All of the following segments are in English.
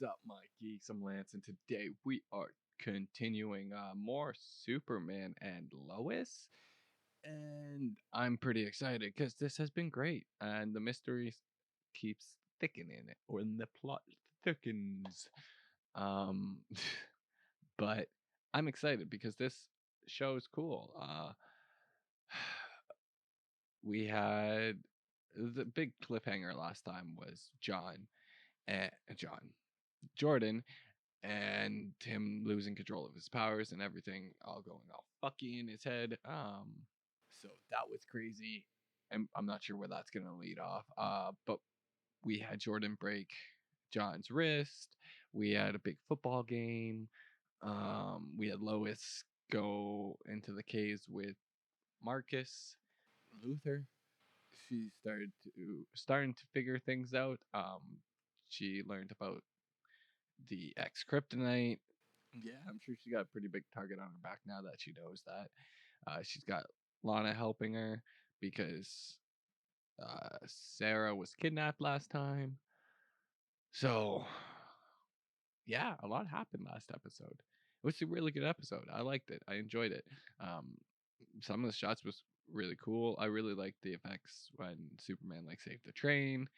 What's up, my geeks? I'm Lance, and today we are continuing more Superman and Lois. And I'm pretty excited because this has been great, and the mystery keeps thickening it, or the plot thickens. Um, but I'm excited because this show is cool. We had the big cliffhanger last time was Jordan and him losing control of his powers and everything all going all fucky in his head. So that was crazy. And I'm not sure where that's gonna lead off. But we had Jordan break John's wrist. We had a big football game. We had Lois go into the caves with Marcus Luther. She starting to figure things out. She learned about the ex kryptonite. Yeah, I'm sure she got a pretty big target on her back now that she knows that. She's got Lana helping her because Sarah was kidnapped last time. So, yeah, a lot happened last episode. It was a really good episode. I liked it. I enjoyed it. Some of the shots was really cool. I really liked the effects when Superman saved the train.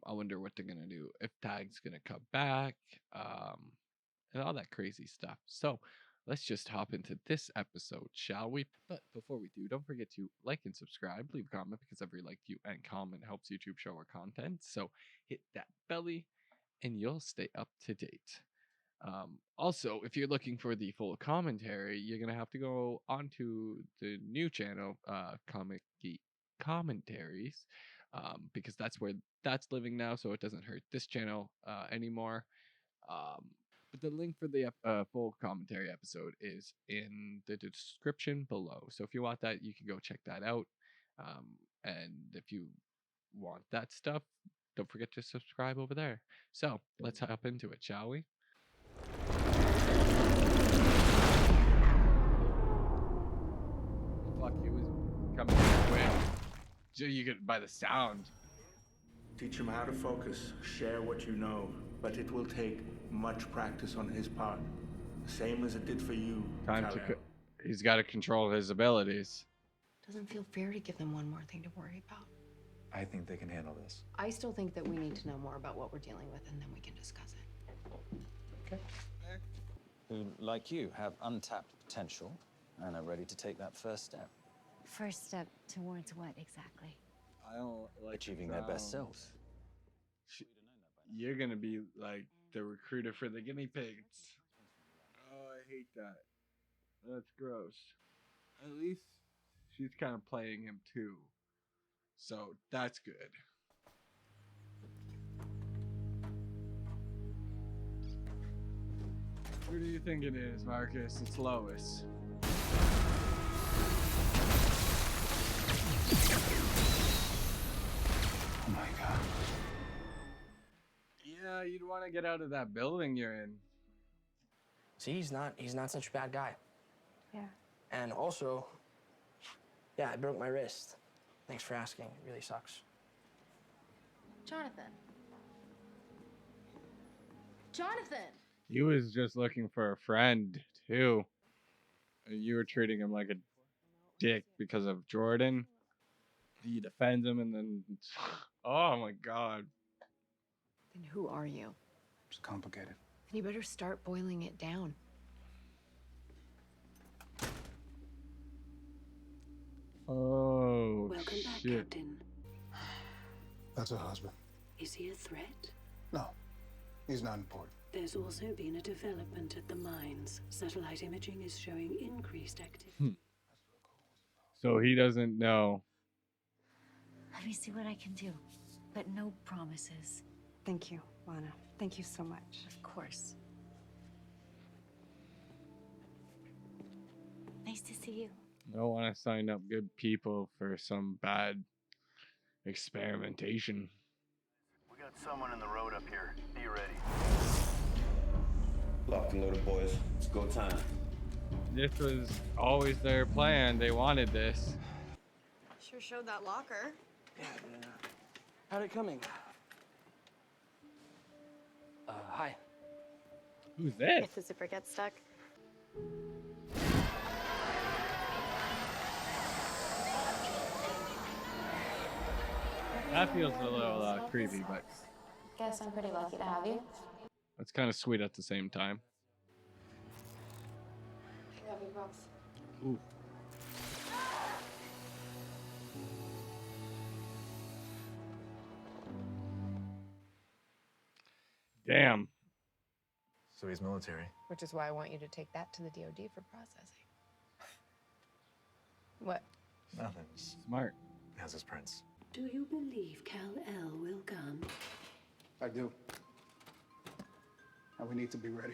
I wonder what they're gonna do if Tag's gonna come back. And all that crazy stuff. So let's just hop into this episode, shall we? But before we do, don't forget to like and subscribe, leave a comment because every like, view, and comment helps YouTube show our content. So hit that belly and you'll stay up to date. Also, if you're looking for the full commentary, you're going to have to go onto the new channel, Comic Geek Commentaries, because that's where that's living now, so it doesn't hurt this channel anymore. But the link for the full commentary episode is in the description below. So if you want that, you can go check that out. And if you want that stuff, don't forget to subscribe over there. So let's hop into it, shall we? Fuck, he was coming this way. So you could, by the sound. Teach him how to focus, share what you know, but it will take much practice on his part. The same as it did for you. He's got to control his abilities. Doesn't feel fair to give them one more thing to worry about. I think they can handle this. I still think that we need to know more about what we're dealing with, and then we can discuss it. Okay. Who, like you, have untapped potential and are ready to take that first step. First step towards what exactly? I don't like achieving their best selves. You're gonna be like the recruiter for the guinea pigs. Oh, I hate that. That's gross. At least she's kind of playing him too, so that's good. Who do you think it is, Marcus? It's Lois. Oh my god. Yeah, you'd want to get out of that building you're in. See, he's not such a bad guy. Yeah. And also, yeah, I broke my wrist. Thanks for asking. It really sucks. Jonathan. Jonathan! He was just looking for a friend, too. And you were treating him like a dick because of Jordan. He defends him and then... Oh, my God. Then who are you? It's complicated. And you better start boiling it down. Oh, Welcome back, shit. Captain. That's her husband. Is he a threat? No, he's not important. There's also been a development at the mines. Satellite imaging is showing increased activity. So he doesn't know. Let me see what I can do, but no promises. Thank you, Lana. Thank you so much. Of course. Nice to see you. I don't want to sign up good people for some bad experimentation. We got someone in the road up here. Be ready. Locked and loaded, boys. It's go time. This was always their plan. They wanted this. Sure showed that locker. Yeah, how'd it coming? Hi. Who's this? If the zipper gets stuck. That feels a little creepy, but Guess I'm pretty lucky to have you. it's kind of sweet at the same time. I love you both. Ooh. Damn. So he's military. Which is why I want you to take that to the DOD for processing. What? Nothing. Smart. He has his prints. Do you believe Kal-El will come? I do. And we need to be ready.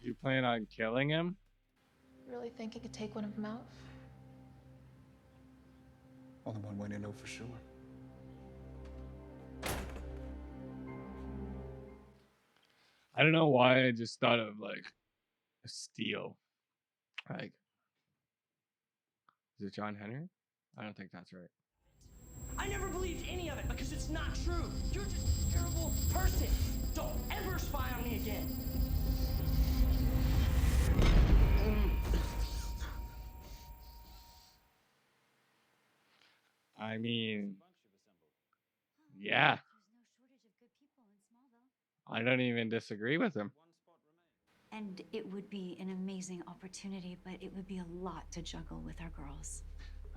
You plan on killing him? Really think I could take one of them out? Only one way to know for sure. I don't know why I just thought of like a steal. Like, is it John Henry? I don't think that's right. I never believed any of it because it's not true. You're just a terrible person. Don't ever spy on me again. I mean, yeah. I don't even disagree with him. And it would be an amazing opportunity, but it would be a lot to juggle with our girls.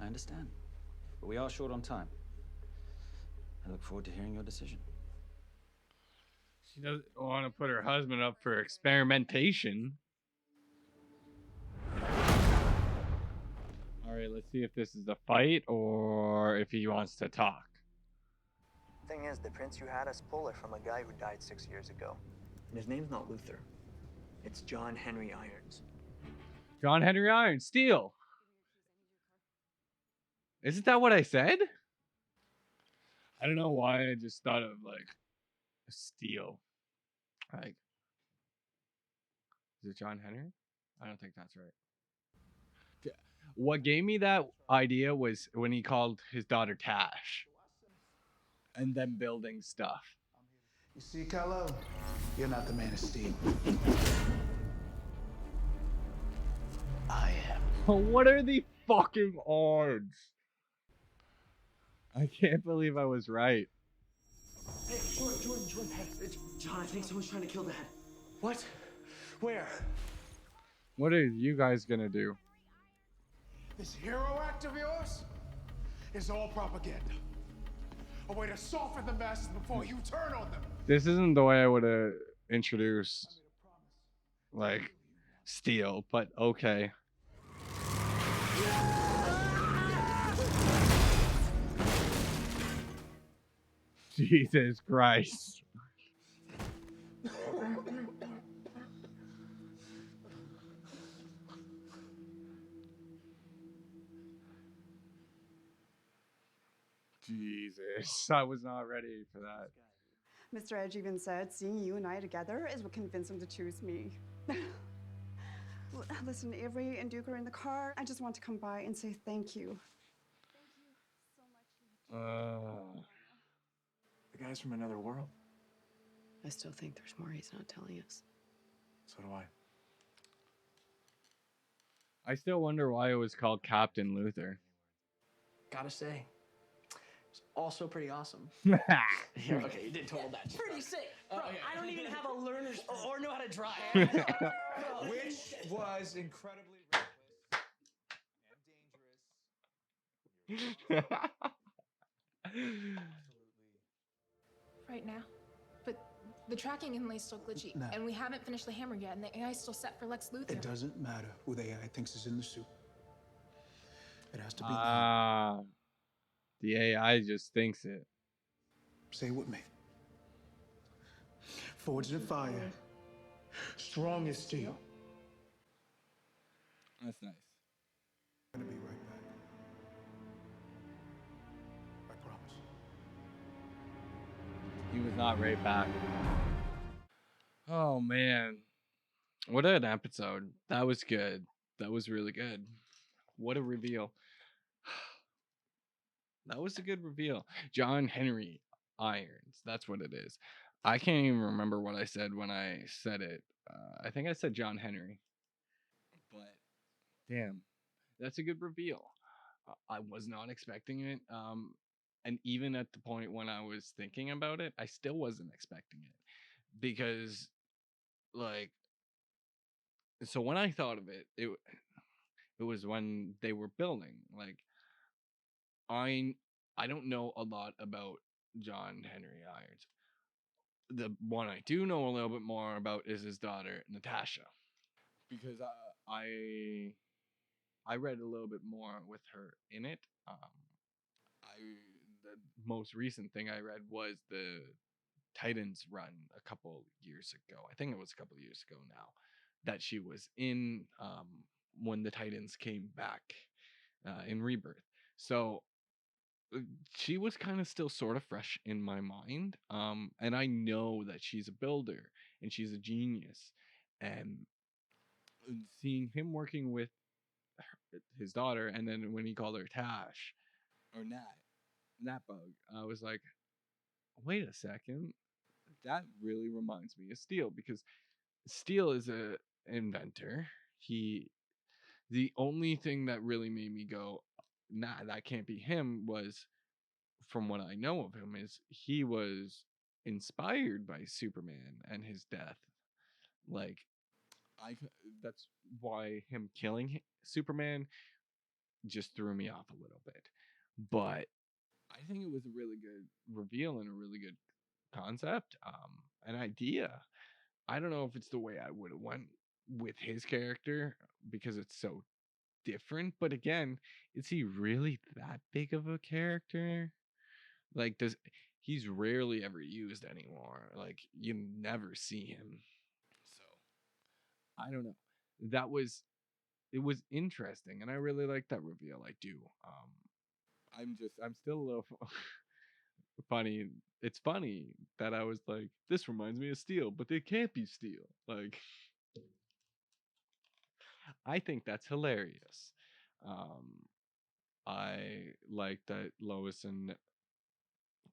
I understand. But we are short on time. I look forward to hearing your decision. She doesn't want to put her husband up for experimentation. All right, let's see if this is a fight or if he wants to talk. Thing is, the prints you had us pull are from a guy who died 6 years ago. And his name's not Luther. It's John Henry Irons. John Henry Irons, steal. Isn't that what I said? I don't know why I just thought of like a steal. Like, is it John Henry? I don't think that's right. What gave me that idea was when he called his daughter Tash. And then building stuff. You see, Kal-El, you're not the man of steel. I am. What are the fucking odds? I can't believe I was right. Hey, Jordan, hey, it's John, I think someone's trying to kill Dad. What? Where? What are you guys gonna do? This hero act of yours is all propaganda. A way to soften the masses before you turn on them. This isn't the way I would have introduced, like, Steel, but okay. Jesus Christ. Jesus, I was not ready for that. Mr. Edge even said seeing you and I together is what convinced him to choose me. Listen, Avery and Duke are in the car. I just want to come by and say thank you. The guy's from another world. I still think there's more he's not telling us. So do I. I still wonder why it was called Captain Luther. Gotta say, it's also pretty awesome. Yeah, okay, you did total that. Pretty sick. Bro, I don't even have a learner's or know how to drive. Which was incredibly Right now. But the tracking inlay is still glitchy. No. And we haven't finished the hammer yet, and the AI is still set for Lex Luthor. It doesn't matter who the AI thinks is in the suit. It has to be the AI just thinks it. Say it with me. Forged in fire, strong as steel. That's nice. I'm gonna be right back. I promise. He was not right back. Oh man. What an episode. That was good. That was really good. What a reveal. That was a good reveal. John Henry irons. That's what it is. I can't even remember what I said when I said it. I think I said John Henry. But damn, that's a good reveal. I was not expecting it. And even at the point when I was thinking about it, I still wasn't expecting it because, like, so when I thought of it, it was when they were building. Like, I I don't know a lot about John Henry Irons. The one I do know a little bit more about is his daughter Natasha, because I read a little bit more with her in it. I the most recent thing I read was the Titans run a couple years ago. I think it was a couple years ago now that she was in when the Titans came back in Rebirth. So she was kind of still sort of fresh in my mind. And I know that she's a builder and she's a genius. And seeing him working with his daughter, and then when he called her Tash or Nat Bug, I was like, wait a second, that really reminds me of Steel, because Steel is a inventor. The only thing that really made me go, nah, that can't be him, was from what I know of him is he was inspired by Superman and his death. Like, I that's why him killing Superman just threw me off a little bit. But I think it was a really good reveal and a really good concept, an idea. I don't know if it's the way I would have went with his character because it's so different. But again, is he really that big of a character? Like, he's rarely ever used anymore. Like, you never see him. So I don't know. That was it was interesting, and I really like that reveal. I do. I'm still a little funny. It's funny that I was like, this reminds me of Steel, but it can't be Steel. Like, I think that's hilarious. Um, I like that Lois and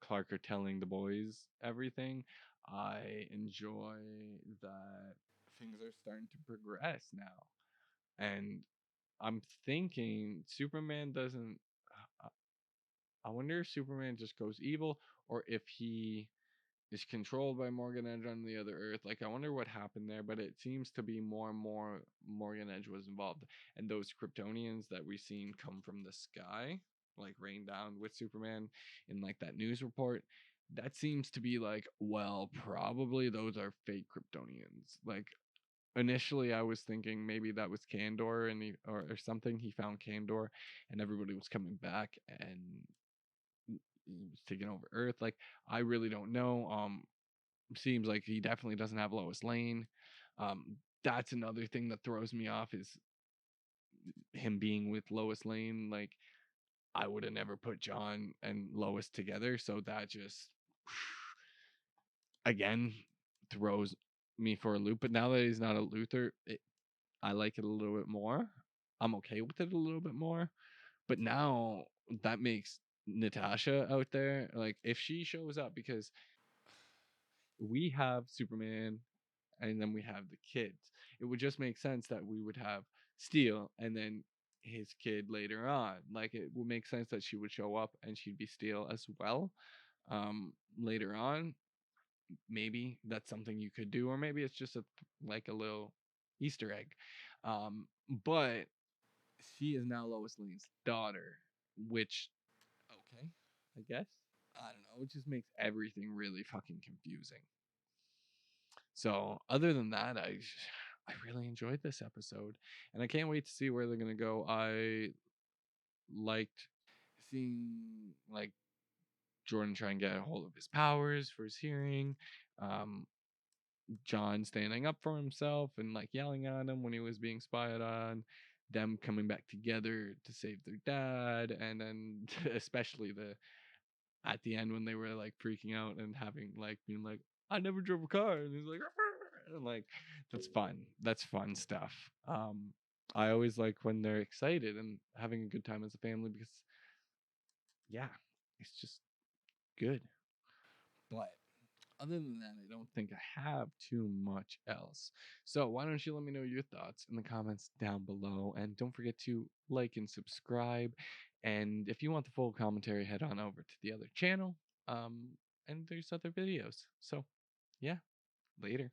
Clark are telling the boys everything. I enjoy that things are starting to progress now. And I'm thinking Superman doesn't. uh, I wonder if Superman just goes evil or if he is controlled by Morgan Edge on the other Earth. Like, I wonder what happened there, but it seems to be more and more Morgan Edge was involved. And those Kryptonians that we've seen come from the sky, like rain down with Superman in like that news report, that seems to be like, well, probably those are fake Kryptonians. Like, initially I was thinking maybe that was Kandor and or something. He found Kandor and everybody was coming back and he was taking over Earth. Like, I really don't know. Seems like he definitely doesn't have Lois Lane. That's another thing that throws me off is him being with Lois Lane. Like, I would have never put John and Lois together, so that just again throws me for a loop. But now that he's not a Luthor, I like it a little bit more. I'm okay with it a little bit more. But now that makes Natasha out there, like, if she shows up, because we have Superman and then we have the kids, it would just make sense that we would have Steel and then his kid later on. Like, it would make sense that she would show up and she'd be Steel as well later on. Maybe that's something you could do, or maybe it's just like a little Easter egg. But she is now Lois Lane's daughter, which, okay, I guess. I don't know. It just makes everything really fucking confusing. So, other than that, I really enjoyed this episode, and I can't wait to see where they're gonna go. I liked seeing like Jordan try and get a hold of his powers for his hearing. Um, John standing up for himself and like yelling at him when he was being spied on. Them coming back together to save their dad, and then especially the at the end when they were like freaking out and having like being like, I never drove a car, and he's like, and like, that's fun. That's fun stuff. I always like when they're excited and having a good time as a family, because yeah, it's just good. But other than that, I don't think I have too much else. So why don't you let me know your thoughts in the comments down below, and don't forget to like and subscribe. And if you want the full commentary, head on over to the other channel. And there's other videos. So yeah, later.